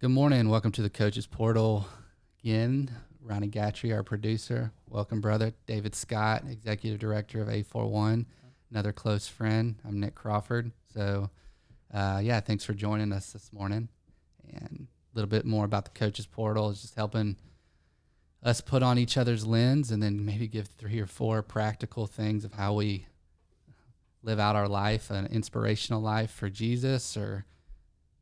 Good morning. Welcome to the Coaches Portal again. Ronnie Gatry, our producer. Welcome, brother. David Scott, Executive Director of A41, another close friend. I'm Nick Crawford. So, thanks for joining us this morning. And a little bit more about the Coaches Portal is just helping us put on each other's lens and then maybe give 3 or 4 practical things of how we live out our life, an inspirational life for Jesus, or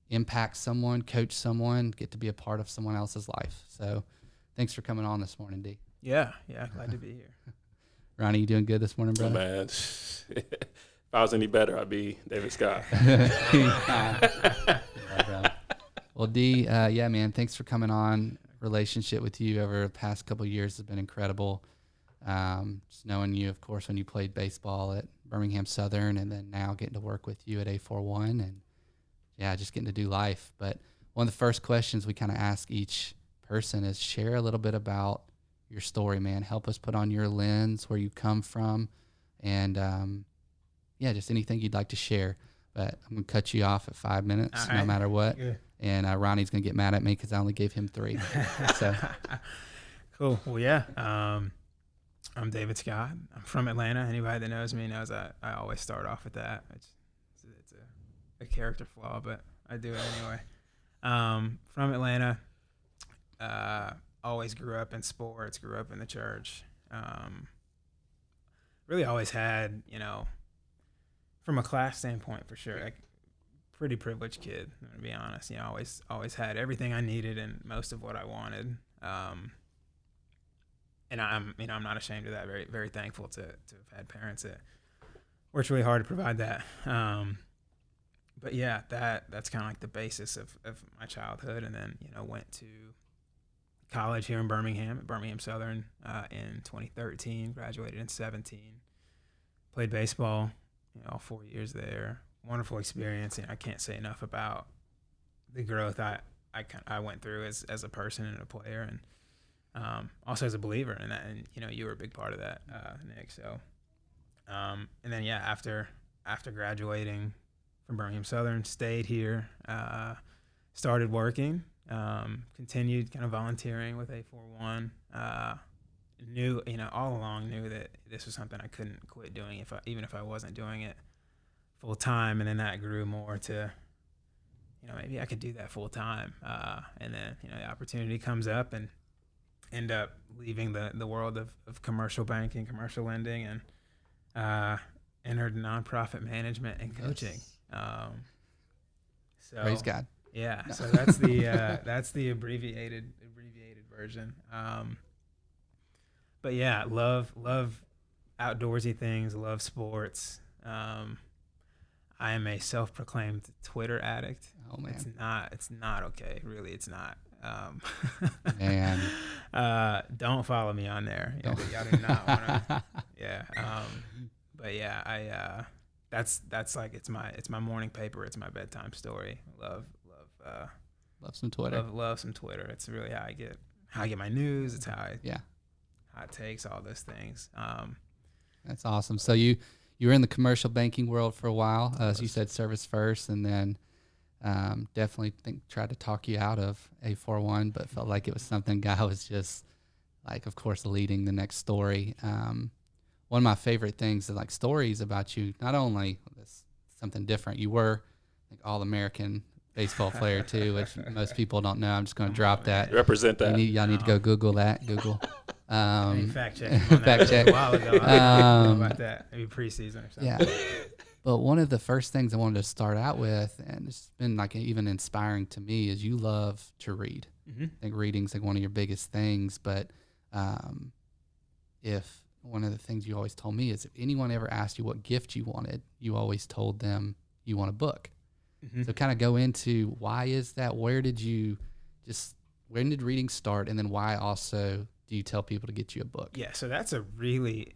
impact someone, coach someone, get to be a part of someone else's life. So thanks for coming on this morning, D. Yeah, glad to be here. Ronnie, you doing good this morning, Oh, brother? man. If I was any better, I'd be David Scott. Yeah, bro. Well, D, man, thanks for coming on. Relationship with you over the past couple of years has been incredible. Just knowing you, of course, when you played baseball at Birmingham Southern, and then now getting to work with you at A41, and just getting to do life. But one of the first questions we kind of ask each person is share a little bit about your story, man. Help us put on your lens, where you come from, and just anything you'd like to share. But I'm going to cut you off at 5 minutes, no matter what. Good. And Ronnie's going to get mad at me because I only gave him 3. So Cool. Well, yeah. I'm David Scott. I'm from Atlanta. Anybody that knows me knows I always start off with that. It's a character flaw, but I do it anyway. From Atlanta. Always grew up in sports, grew up in the church. Really always had, from a class standpoint for sure, like pretty privileged kid, to be honest. Always had everything I needed and most of what I wanted. And I'm not ashamed of that. Very, very thankful to have had parents that worked really hard to provide that. But yeah, that's kind of like the basis of my childhood. And then, went to college here in Birmingham, at Birmingham Southern, in 2013, graduated in 17, played baseball, all 4 years there. Wonderful experience. And I can't say enough about the growth I went through as a person and a player, and also as a believer in that. And, you were a big part of that, Nick. So, and then, after graduating from Birmingham Southern, stayed here, started working, continued kind of volunteering with A41. Knew, all along knew that this was something I couldn't quit doing even if I wasn't doing it full time. And then that grew more to, maybe I could do that full time. And then, the opportunity comes up and end up leaving the world of commercial banking, commercial lending, and entered nonprofit management and coaching. So praise God. Yeah. No. So that's the abbreviated version. But yeah, love outdoorsy things, love sports. I am a self-proclaimed Twitter addict. Oh, man. It's not okay. Really, it's not. Man. Don't follow me on there. Y'all do not want to. Yeah. But yeah, that's like, it's my morning paper. It's my bedtime story. Love some Twitter. Love some Twitter. It's really how I get my news. It's how it takes all those things. That's awesome. So you were in the commercial banking world for a while. As you said, service first, and then definitely tried to talk you out of A41, but felt like it was something God was just like, of course, leading the next story. One of my favorite things is like stories about you. Not only this something different, you were like All-American baseball player too, which most people don't know. I'm just going to drop that. Represent that. Y'all need to go Google that. Google. Fact check. Fact check. A while ago. I don't know about that. Maybe preseason or something. Yeah. But one of the first things I wanted to start out with, and it's been like even inspiring to me, is you love to read. Mm-hmm. I think reading's like one of your biggest things. But if one of the things you always told me is if anyone ever asked you what gift you wanted, you always told them you want a book. Mm-hmm. So kind of go into why is that? When did reading start? And then why also do you tell people to get you a book? Yeah, so that's a very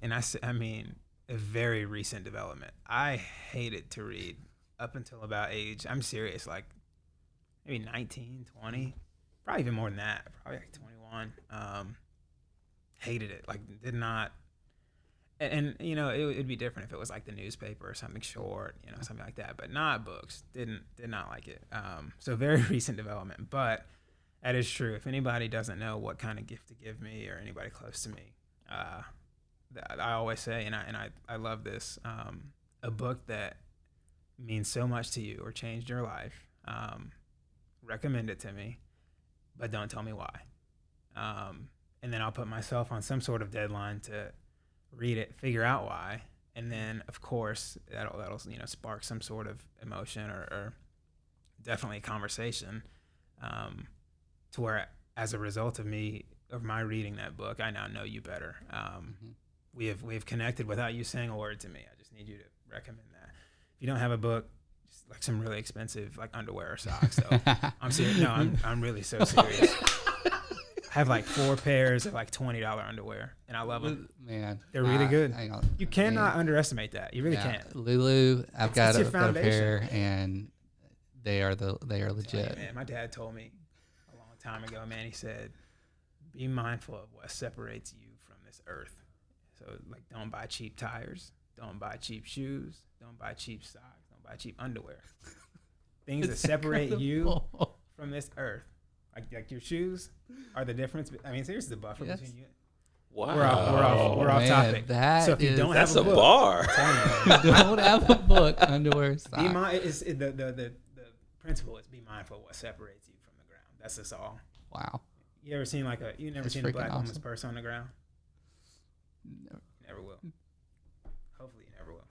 recent development. I hated to read up until about age, I'm serious, like maybe 19, 20, probably even more than that, probably like 21. Hated it, like did not. and it'd be different if it was like the newspaper or something short, something like that, but not books. Did not like it. So very recent development, but that is true. If anybody doesn't know what kind of gift to give me or anybody close to me, I always say, and I love this, a book that means so much to you or changed your life, recommend it to me, but don't tell me why. And then I'll put myself on some sort of deadline to read it, figure out why, and then of course that'll spark some sort of emotion or definitely a conversation, to where as a result of my reading that book, I now know you better. We have connected without you saying a word to me. I just need you to recommend that. If you don't have a book, just like some really expensive like underwear or socks. So I'm serious. No, I'm really so serious. I have like 4 pairs of like $20 underwear, and I love them. Man, they're really good. Hang on. You cannot underestimate that. You really can't. Lulu, I've got a foundation. pair, and they are legit. Man, my dad told me a long time ago. Man, he said, "Be mindful of what separates you from this earth." So, like, don't buy cheap tires, don't buy cheap shoes, don't buy cheap socks, don't buy cheap underwear. Things that separate you from this earth. Like your shoes are the difference. I mean, here's the buffer between you. Wow. We're off topic. So if you don't that's have a book, bar. you don't have a book, underwear, socks. The principle is be mindful of what separates you from the ground. That's just all. Wow. You ever seen you never seen a black woman's purse on the ground? Never will. Hopefully you never will.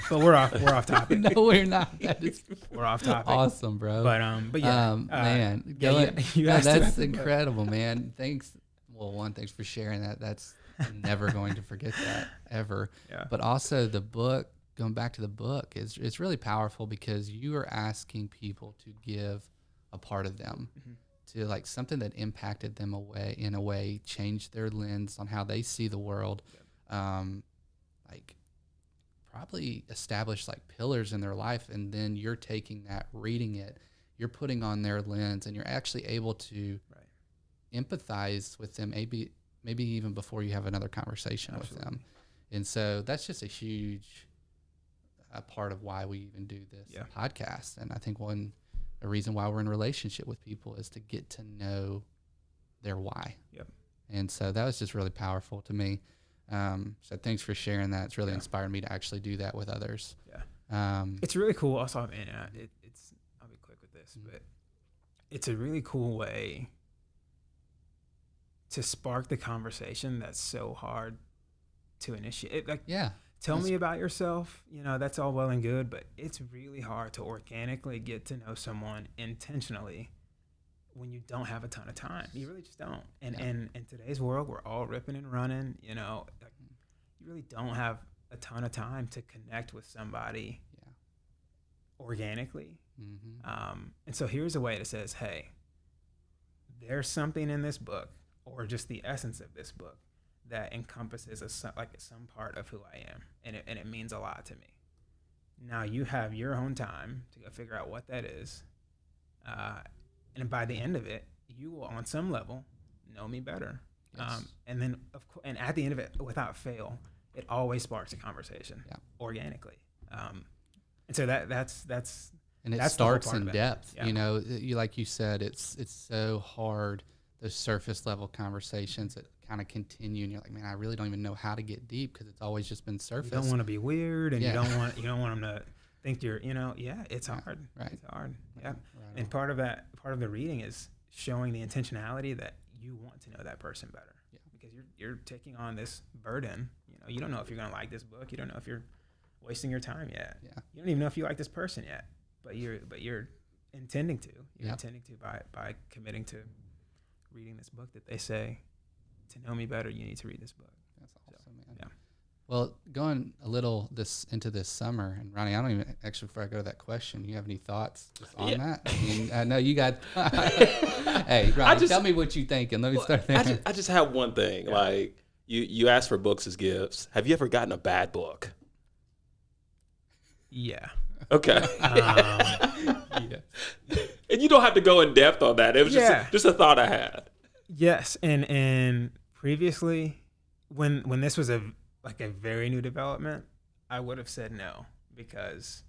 But we're off topic. No, we're not. That is we're off topic. awesome, bro. But yeah, man, that's incredible, man. Thanks. Well, thanks for sharing that. That's I'm never going to forget that ever. Yeah. But also the book, going back to the book, it's really powerful because you are asking people to give a part of them to like something that impacted them in a way, changed their lens on how they see the world. Like probably establish like pillars in their life, and then you're taking that, reading it, you're putting on their lens, and you're actually able to empathize with them, maybe even before you have another conversation with them. And so that's just a huge part of why we even do this podcast. And I think a reason why we're in a relationship with people is to get to know their why. Yep. And so that was just really powerful to me. So thanks for sharing that. It's really inspired me to actually do that with others. Yeah. It's really cool. Also, I'll be quick with this, but it's a really cool way to spark the conversation that's so hard to initiate. Tell me about yourself. That's all well and good, but it's really hard to organically get to know someone intentionally when you don't have a ton of time. You really just don't. And in today's world, we're all ripping and running. You really don't have a ton of time to connect with somebody organically. And so here's a way that says, hey, there's something in this book, or just the essence of this book, that encompasses some part of who I am, and it means a lot to me. Now you have your own time to go figure out what that is, and by the end of it, you will, on some level, know me better. Yes. And then, and at the end of it, without fail, it always sparks a conversation organically. And so that's and it starts in depth. Yeah. Like you said, it's so hard. Those surface level conversations that kind of continue, and you're like, man, I really don't even know how to get deep because it's always just been surface. You don't want to be weird, and you don't want them to think you're, it's hard. Right. It's hard. Yeah. Right. And part of the reading is showing the intentionality that you want to know that person better. Yeah. Because you're taking on this burden. You don't know if you're going to like this book. You don't know if you're wasting your time yet. Yeah. You don't even know if you like this person yet. But you're intending to. You're intending to by committing to reading this book that they say, to know me better, you need to read this book. That's awesome, man. Yeah. Well, going a little into this summer, and Ronnie, I don't even actually, before I go to that question, you have any thoughts on that? I mean, I know you got. Hey, Ronnie, tell me what you think, and let me start there. I just have one thing. Yeah. Like you asked for books as gifts. Have you ever gotten a bad book? Yeah. Okay. Yeah. And you don't have to go in depth on that. It was just a thought I had. Yes, and previously, when this was a like a very new development, I would have said no, because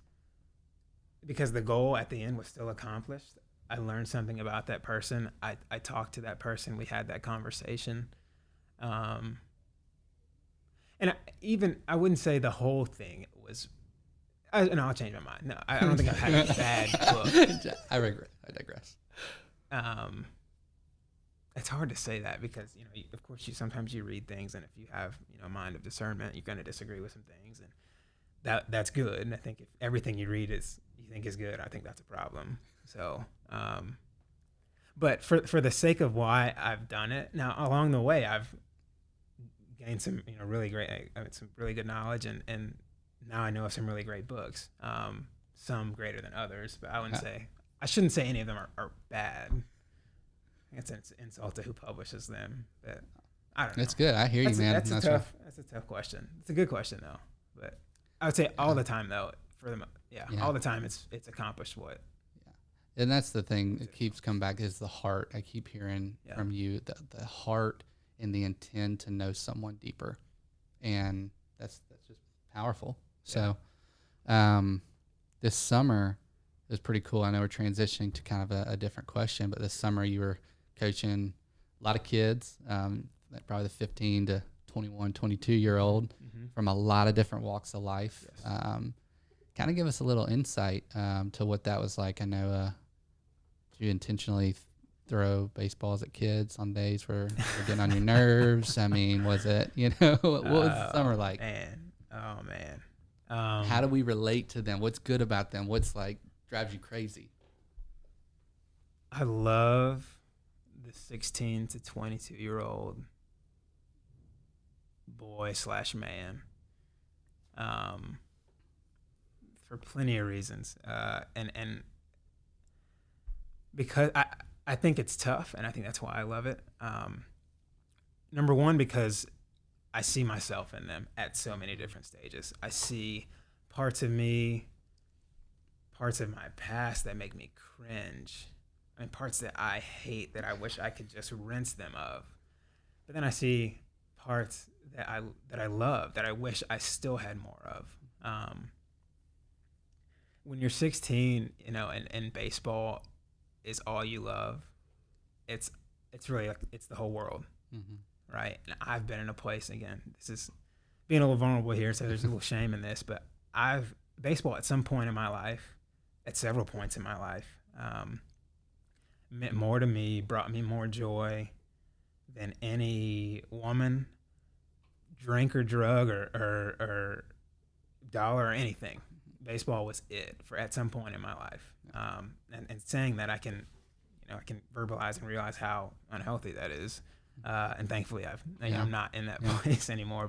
the goal at the end was still accomplished. I learned something about that person. I talked to that person. We had that conversation. And I wouldn't say the whole thing was. No, I'll change my mind. No, I don't think I've had a bad book. I digress. It's hard to say that because, of course, sometimes you read things, and if you have, a mind of discernment, you're going to disagree with some things, and that's good. And I think if everything you read you think is good, I think that's a problem. So, but for the sake of why I've done it, now along the way, I've gained some, really great, some really good knowledge, and now I know of some really great books, some greater than others, but I shouldn't say any of them are bad. It's an insult to who publishes them, but I don't know. It's good. I hear you, man. That's a tough question. It's a good question though, but I would say all the time though, all the time it's accomplished what. Yeah. And that's the thing that keeps coming back is the heart. I keep hearing from you the heart and the intent to know someone deeper, and that's just powerful. So, this summer is pretty cool. I know we're transitioning to kind of a different question, but this summer you were coaching a lot of kids, probably the 15 to 21, 22-year-old from a lot of different walks of life. Yes. Kind of give us a little insight to what that was like. I know did you intentionally throw baseballs at kids on days where they're getting on your nerves? I mean, was it, what was the summer like? Oh, man. How do we relate to them? What's good about them? What's like drives you crazy? I love the 16 to 22-year-old boy/man, for plenty of reasons, and because I think it's tough, and I think that's why I love it. Number one, because I see myself in them at so many different stages. I see parts of me, parts of my past that make me cringe. I mean, parts that I hate that I wish I could just rinse them of. But then I see parts that I love, that I wish I still had more of. When you're 16, and baseball is all you love, it's really like it's the whole world, right? And I've been in a place, again, this is being a little vulnerable here, so there's a little shame in this, but baseball at some point in my life, at several points in my life, meant more to me, brought me more joy than any woman, drink or drug or dollar or anything. Baseball was it at some point in my life. And saying that I can verbalize and realize how unhealthy that is. And thankfully I'm not in that place anymore,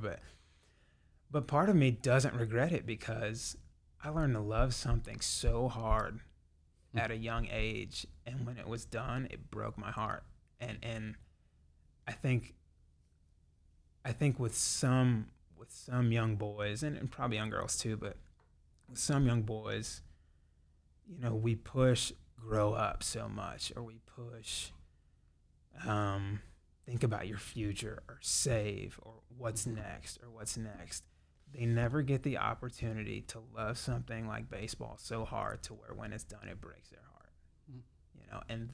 but part of me doesn't regret it because I learned to love something so hard at a young age, and when it was done, it broke my heart. And I think with some young boys and probably young girls too, but with some young boys, we push grow up so much, or we push think about your future, or save, or what's next. They never get the opportunity to love something like baseball so hard to where when it's done, it breaks their heart. And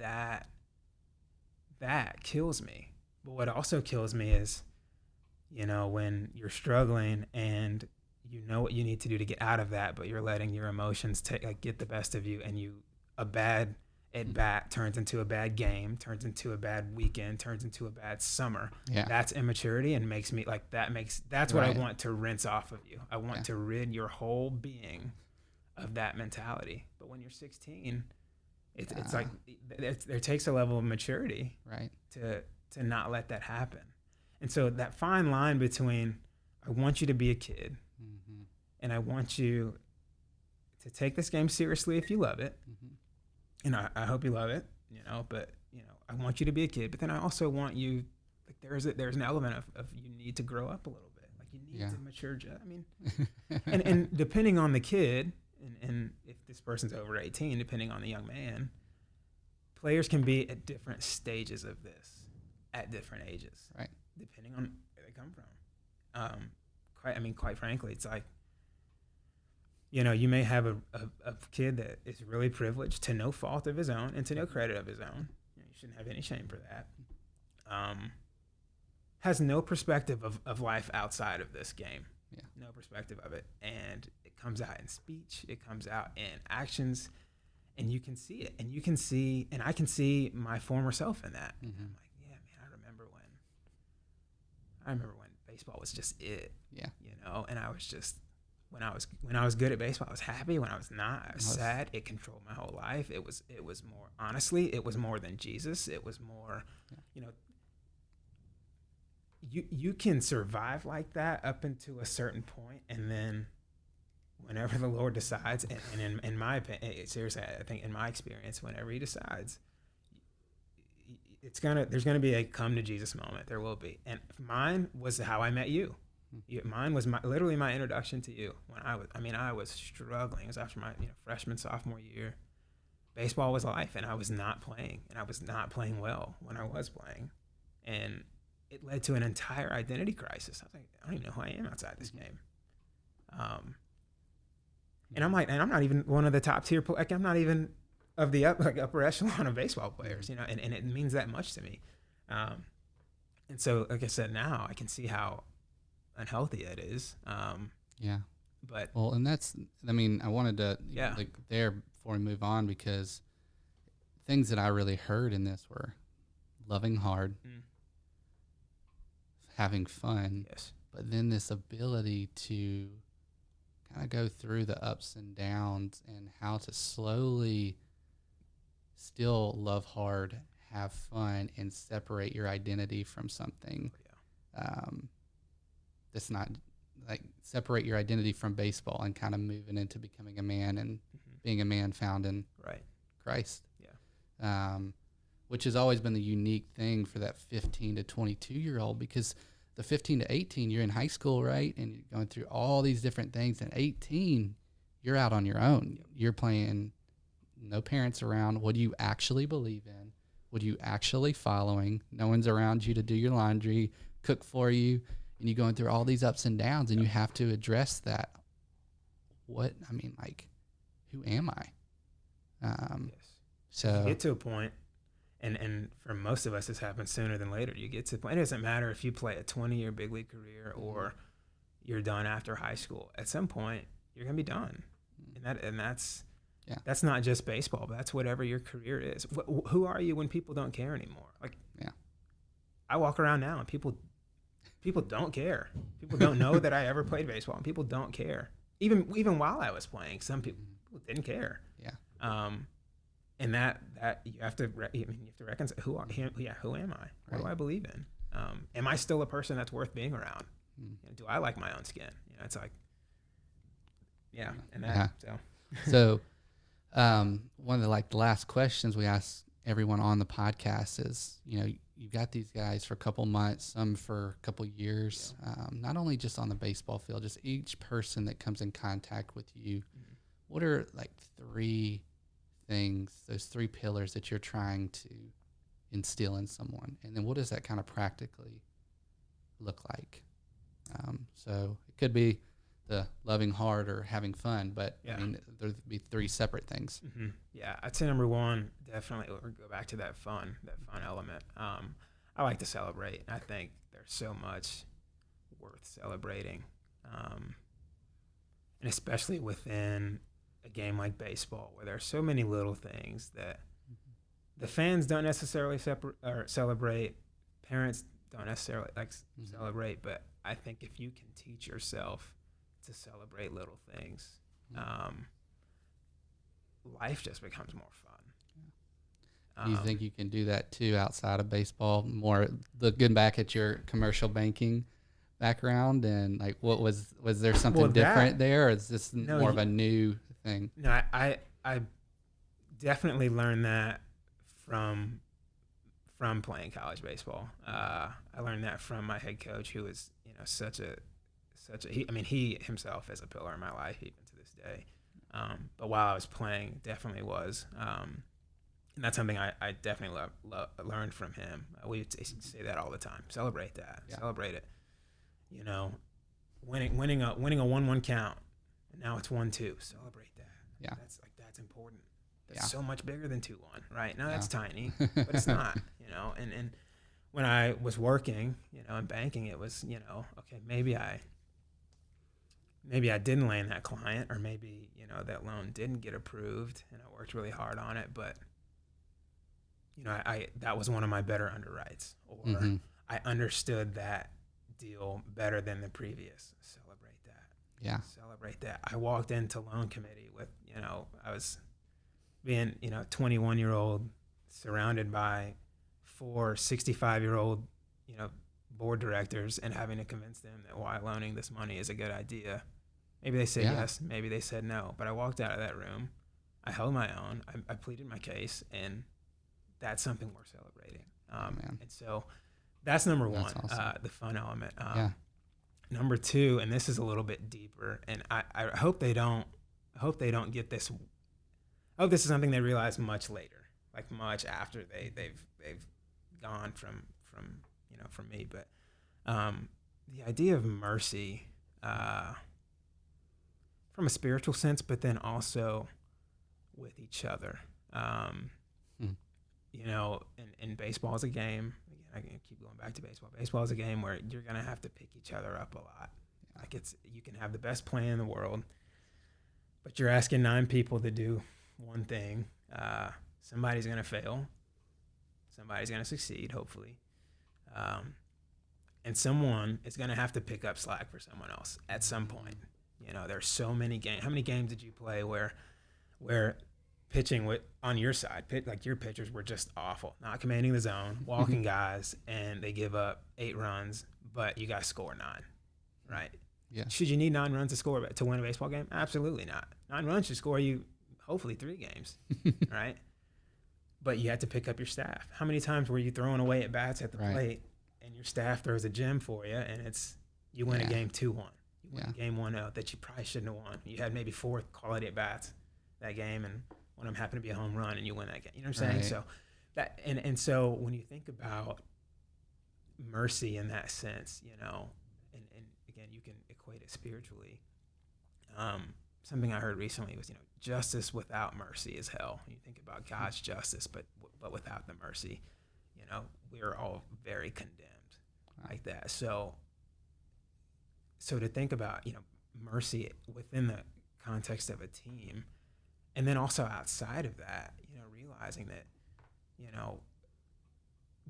that kills me. But what also kills me is, when you're struggling and you know what you need to do to get out of that, but you're letting your emotions get the best of you, and a bad at bat turns into a bad game, turns into a bad weekend, turns into a bad summer. Yeah. That's immaturity, and makes me that's what I want to rinse off of you. I want to rid your whole being of that mentality. But when you're 16, it's like there takes a level of maturity, right, to not let that happen. And so that fine line between I want you to be a kid, and I want you to take this game seriously if you love it. And I hope you love it, but I want you to be a kid, but then I also want you, like there's an element of you need to grow up a little bit. Like you need to mature. And depending on the kid, and if this person's over 18, depending on the young man, players can be at different stages of this at different ages, right? Depending on where they come from. quite frankly, it's like, you know, you may have a kid that is really privileged to no fault of his own and to no credit of his own. You shouldn't have any shame for that. Has no perspective of life outside of this game. Yeah. No perspective of it. And it comes out in speech. It comes out in actions. And you can see it. And you can see, and I can see my former self in that. Mm-hmm. I'm like, yeah, man, I remember when baseball was just it. Yeah. You know, and I was just, when I was good at baseball, I was happy. When I was not, I was sad. It controlled my whole life. It was more, honestly, it was more than Jesus. It was more, you know, you can survive like that up until a certain point, and then whenever the Lord decides, and in my opinion, seriously, I think in my experience, whenever He decides, there's gonna be a come to Jesus moment. There will be, and mine was how I met you. Mine was literally my introduction to you. When I was struggling. It was after my freshman, sophomore year. Baseball was life, and I was not playing, and I was not playing well when I was playing, and it led to an entire identity crisis. I was like, I don't even know who I am outside this game. And I'm not even one of the top tier. Like, I'm not even of the upper echelon of baseball players, and it means that much to me. And so, like I said, now I can see how unhealthy it is. Yeah. But well, and I wanted to there before we move on, because things that I really heard in this were loving hard, having fun, yes, but then this ability to kind of go through the ups and downs and how to slowly still love hard, have fun, and separate your identity from something. That's not like separate your identity from baseball and kind of moving into becoming a man and being a man found in Christ. Yeah. Which has always been the unique thing for that 15 to 22-year-old, because the 15 to 18, you're in high school, right? And you're going through all these different things. And 18, you're out on your own. Yep. You're playing, no parents around. What do you actually believe in? What are you actually following? No one's around you to do your laundry, cook for you. And you're going through all these ups and downs, and you have to address that. Who am I? Yes. So you get to a point, and for most of us, this happens sooner than later. You get to a point. It doesn't matter if you play a 20-year big league career or you're done after high school. At some point, you're gonna be done, and that's not just baseball, but that's whatever your career is. Who are you when people don't care anymore? I walk around now, and people don't care. People don't know that I ever played baseball, and people don't care. Even while I was playing, some people didn't care. Yeah. And that you have to reconcile who am I? What do I believe in? Am I still a person that's worth being around? Do I like my own skin? It's like, and that. So, one of the last questions we ask everyone on the podcast is, you've got these guys for a couple months, some for a couple years, not only just on the baseball field, just each person that comes in contact with you. What are three things, those three pillars that you're trying to instill in someone? And then what does that kind of practically look like? So it could be the loving hard or having fun, but there'd be three separate things. Yeah, I'd say number one, definitely go back to that fun element. I like to celebrate. I think there's so much worth celebrating, and especially within a game like baseball, where there are so many little things that the fans don't necessarily celebrate, parents don't necessarily celebrate, but I think if you can teach yourself to celebrate little things, life just becomes more fun. Do you think you can do that too outside of baseball? More looking back at your commercial banking background, and what was there something different there, or is this more of a new thing? No, I definitely learned that from playing college baseball. I learned that from my head coach, who was he himself is a pillar in my life even to this day. But while I was playing, definitely was. And that's something I definitely learned from him. We would say that all the time. Celebrate that. Yeah. Celebrate it. winning a 1-1 count, and now it's 1-2. Celebrate that. Yeah. That's important. That's so much bigger than 2-1, right? Now that's tiny, Yeah. but it's not, and when I was working, in banking, it was, okay, maybe I didn't land that client, or maybe, that loan didn't get approved, and I worked really hard on it, but I that was one of my better underwrites, or I understood that deal better than the previous. Celebrate that. Yeah. Celebrate that. I walked into loan committee with, I was being, 21-year-old surrounded by 4 65-year-old, board directors, and having to convince them that why loaning this money is a good idea. Maybe they said yes, maybe they said no, but I walked out of that room. I held my own. I pleaded my case, and that's something worth celebrating. And so that's number one, awesome. The fun element. Number two, and this is a little bit deeper, and I hope they don't get this. I hope this is something they realize much later, like much after they've gone from me. But the idea of mercy, from a spiritual sense, but then also with each other. In baseball is a game. Again, I can keep going back to baseball. Baseball is a game where you're gonna have to pick each other up a lot. Like you can have the best plan in the world, but you're asking 9 people to do one thing. Somebody's gonna fail. Somebody's gonna succeed, hopefully. And someone is gonna have to pick up slack for someone else at some point. There's so many games. How many games did you play where pitching on your side, like your pitchers were just awful, not commanding the zone, walking guys, and they give up 8 runs, but you guys score 9, right? Yeah. Should you need 9 runs to win a baseball game? Absolutely not. 9 runs should score you hopefully 3 games, right? But you had to pick up your staff. How many times were you throwing away at bats at the plate, and your staff throws a gem for you, and you win a game 2-1. You win a game 1-0 that you probably shouldn't have won. You had maybe 4 quality at bats that game, and one of them happened to be a home run, and you win that game. You know what I'm saying? So that and so when you think about mercy in that sense, and again, you can equate it spiritually. Something I heard recently was, justice without mercy is hell. You think about God's justice, but without the mercy, we're all very condemned like that. So to think about, mercy within the context of a team, and then also outside of that, realizing that,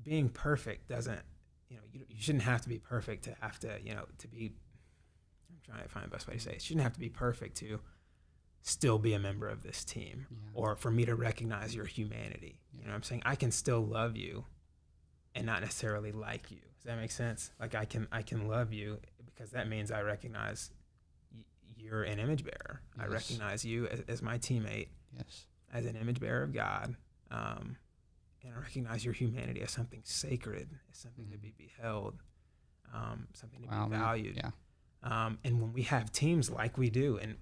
being perfect doesn't, you shouldn't have to be perfect to have to, to be, I'm trying to find the best way to say it. You shouldn't have to be perfect to still be a member of this team, or for me to recognize your humanity. You know what I'm saying? I can still love you and not necessarily like you. Does that make sense? Like I can love you because that means I recognize you're an image bearer. Yes. I recognize you as my teammate, as an image bearer of God, and I recognize your humanity as something sacred, as something to be beheld, something to be valued. Yeah. And when we have teams like we do, and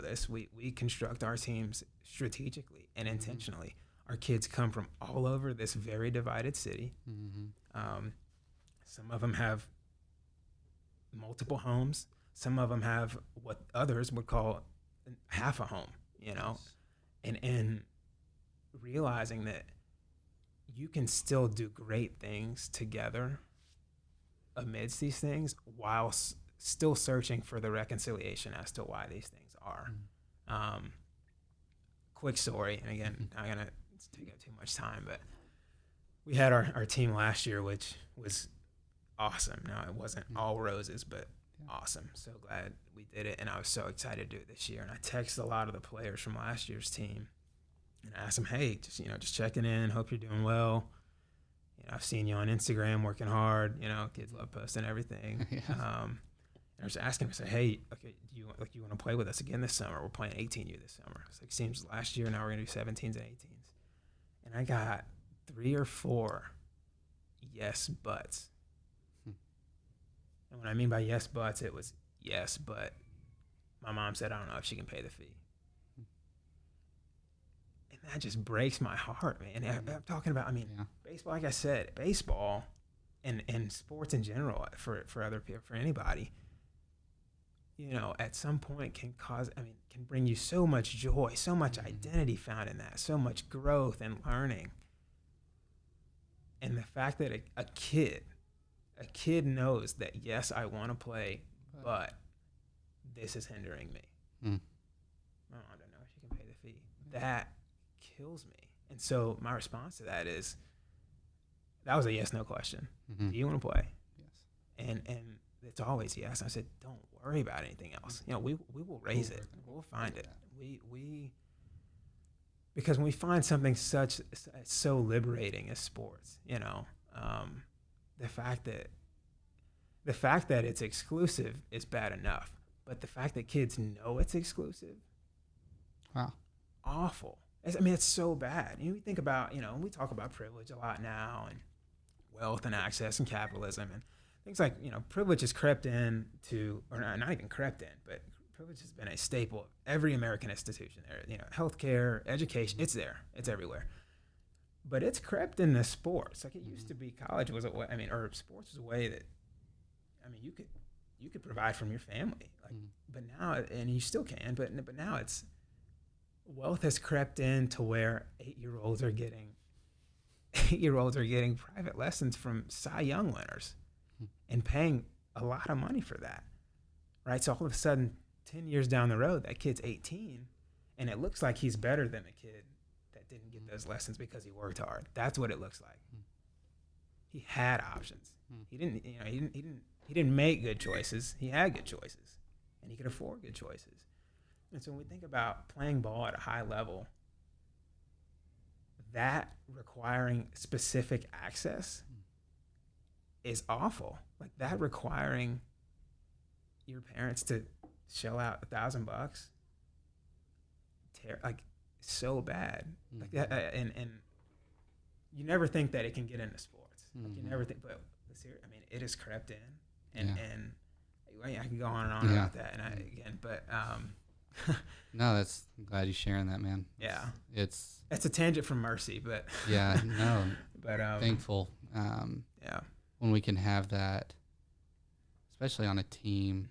this, we construct our teams strategically and intentionally. Our kids come from all over this very divided city. Some of them have multiple homes. Some of them have what others would call half a home, and realizing that you can still do great things together amidst these things while still searching for the reconciliation as to why these things are. Quick story, and again, I'm not going to take up too much time, but we had our team last year, which was awesome. Now, it wasn't all roses, but awesome. So glad we did it, and I was so excited to do it this year. And I texted a lot of the players from last year's team and asked them, hey, just checking in, hope you're doing well. I've seen you on Instagram working hard. Kids love posting everything. And I was asking him, I said, hey, okay, do you want to play with us again this summer? We're playing 18U this summer. It's like, seems last year, now we're going to do 17s and 18s. And I got 3 or 4 yes buts. And what I mean by yes buts, it was yes, but my mom said, I don't know if she can pay the fee. And that just breaks my heart, man. I'm talking about, baseball, like I said, baseball and sports in general for other people, for anybody, at some point can bring you so much joy, so much identity found in that, so much growth and learning. And the fact that a kid knows that, yes, I want to play, but this is hindering me. My mom doesn't know if she can pay the fee. That kills me. And so my response to that is, that was a yes/no question. Do you want to play? Yes. And it's always yes. I said, don't worry about anything else. We will raise it. We'll find it. Because when we find something so liberating as sports, the fact that it's exclusive is bad enough, but the fact that kids know it's exclusive, wow, awful. It's so bad. We think about, we talk about privilege a lot now, and wealth and access and capitalism and things like, privilege has crept in to, or not even crept in, but privilege has been a staple of every American institution. Healthcare, education, it's there, it's everywhere. But it's crept into sports. Like it used to be, college was a way, or sports was a way that, you could provide from your family. But now, and you still can, but now it's, wealth has crept in to where 8-year-olds are getting private lessons from Cy Young winners and paying a lot of money for that, right? So all of a sudden, 10 years down the road, that kid's 18, and it looks like he's better than the kid that didn't get those lessons because he worked hard. That's what it looks like. He had options. He didn't make good choices. He had good choices, and he could afford good choices. And so when we think about playing ball at a high level, that requiring specific access is awful. Like that requiring your parents to shell out $1,000, like so bad. Like that, and you never think that it can get into sports. Like you never think, but it has crept in, and I can go on and on about that. No, I'm glad you're sharing that, man. Yeah, it's a tangent from Mercy, but but thankful. When we can have that, especially on a team,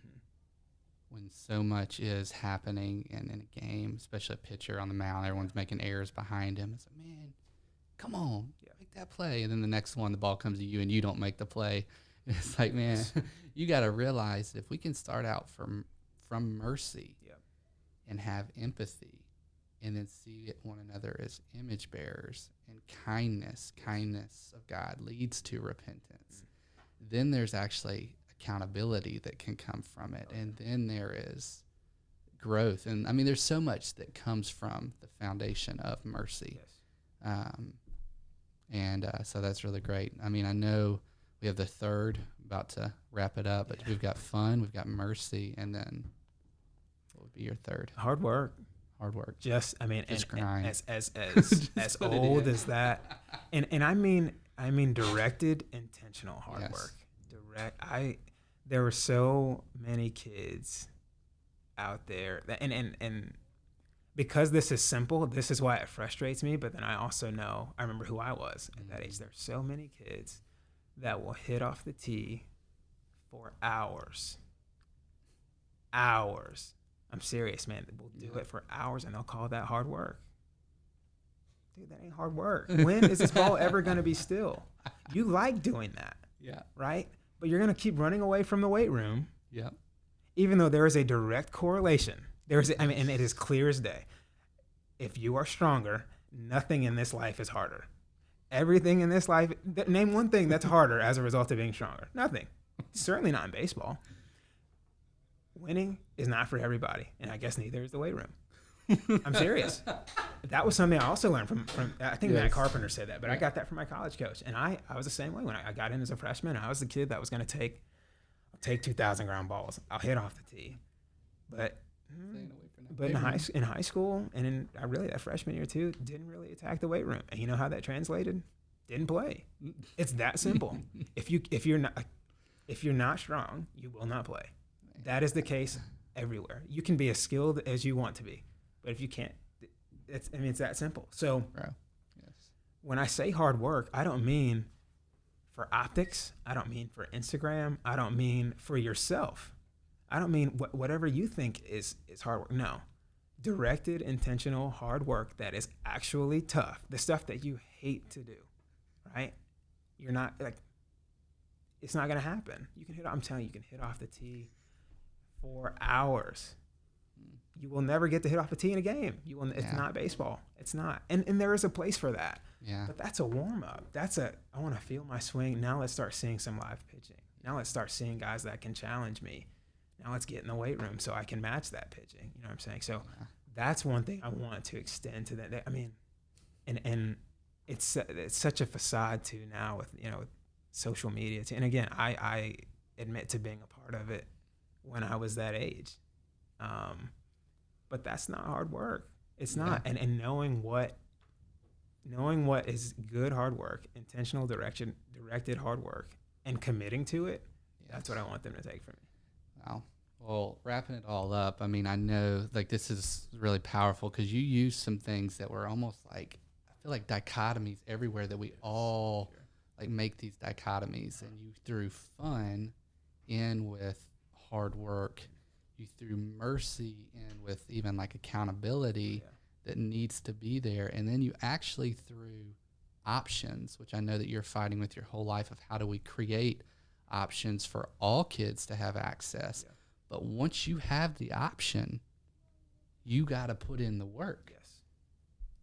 when so much is happening in a game, especially a pitcher on the mound, everyone's making errors behind him. It's like, man, come on, make that play. And then the next one, the ball comes to you and you don't make the play. And it's like, man, you got to realize if we can start out from mercy and have empathy and then see one another as image bearers and kindness of God leads to repentance, then there's actually accountability that can come from it. And then there is growth. And there's so much that comes from the foundation of mercy. So that's really great. I know we have the third, about to wrap it up, but we've got fun, we've got mercy, and then what would be your third? Hard work. Just grind. As old as that. And I mean directed, intentional hard work. There were so many kids out there that, and because this is simple, this is why it frustrates me. But then I also know, I remember who I was at that age. There are so many kids that will hit off the tee for hours. I'm serious, man. We'll do it for hours, and they'll call that hard work. Dude, that ain't hard work. When is this ball ever going to be still? You like doing that, right? But you're going to keep running away from the weight room. Even though there is a direct correlation. And it is clear as day. If you are stronger, nothing in this life is harder. Everything in this life, name one thing that's harder as a result of being stronger. Nothing. Certainly not in baseball. Winning is not for everybody, and I guess neither is the weight room. I'm serious. That was something I also learned from I think Matt Carpenter said that, but I got that from my college coach. And I was the same way when I got in as a freshman. I was the kid that was going to take 2,000 ground balls. I'll hit off the tee. But in high school and that freshman year too, didn't really attack the weight room. And you know how that translated? Didn't play. It's that simple. If you're not strong, you will not play. That is the case everywhere. You can be as skilled as you want to be, but if you can't, it's that simple. So when I say hard work, I don't mean for optics. I don't mean for Instagram. I don't mean for yourself. I don't mean whatever you think is hard work. No, directed, intentional, hard work that is actually tough. The stuff that you hate to do, right? You're not like, it's not gonna happen. I'm telling you, you can hit off the tee for hours. You will never get to hit off a tee in a game. It's not baseball. It's not. And there is a place for that. Yeah. But that's a warm up. I want to feel my swing. Now let's start seeing some live pitching. Now let's start seeing guys that can challenge me. Now let's get in the weight room so I can match that pitching. You know what I'm saying? So that's one thing I want to extend to that. I mean, and it's such a facade too now with, with social media. And again, I admit to being a part of it when I was that age. But that's not hard work. It's not. And knowing what is good hard work, intentional directed hard work, and committing to it, that's what I want them to take from me. Wow. Well, wrapping it all up, I mean, I know like this is really powerful because you use some things that were almost like, I feel like dichotomies everywhere that we all like make these dichotomies, and you threw fun in with hard work. You threw mercy in with even like accountability that needs to be there. And then you actually threw options, which I know that you're fighting with your whole life, of how do we create options for all kids to have access. Yeah. But once you have the option, you got to put in the work.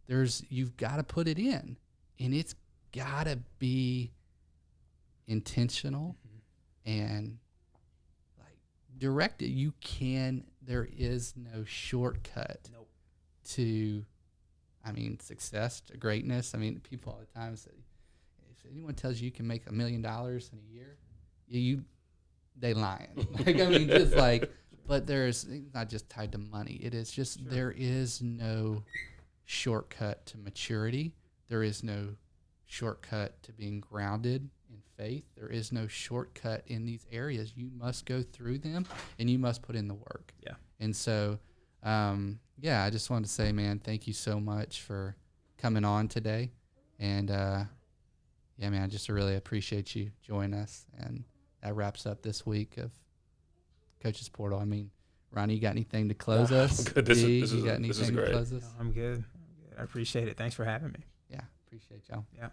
Yes. You've got to put it in, and it's got to be intentional and directed. There is no shortcut to, success, to greatness. I mean, people all the time say, if anyone tells you can make $1 million in a year, they lying. But it's not just tied to money. It is just, there is no shortcut to maturity. There is no shortcut to being grounded in faith. There is no shortcut in these areas. You must go through them, and you must put in the work. Yeah. And so, I just wanted to say, man, thank you so much for coming on today. And, man, I just really appreciate you joining us. And that wraps up this week of Coach's Portal. I mean, Ronnie, you got anything to close us? I'm good. This is got anything great. to close us? No, I'm good. I appreciate it. Thanks for having me. Yeah, appreciate y'all. Yeah.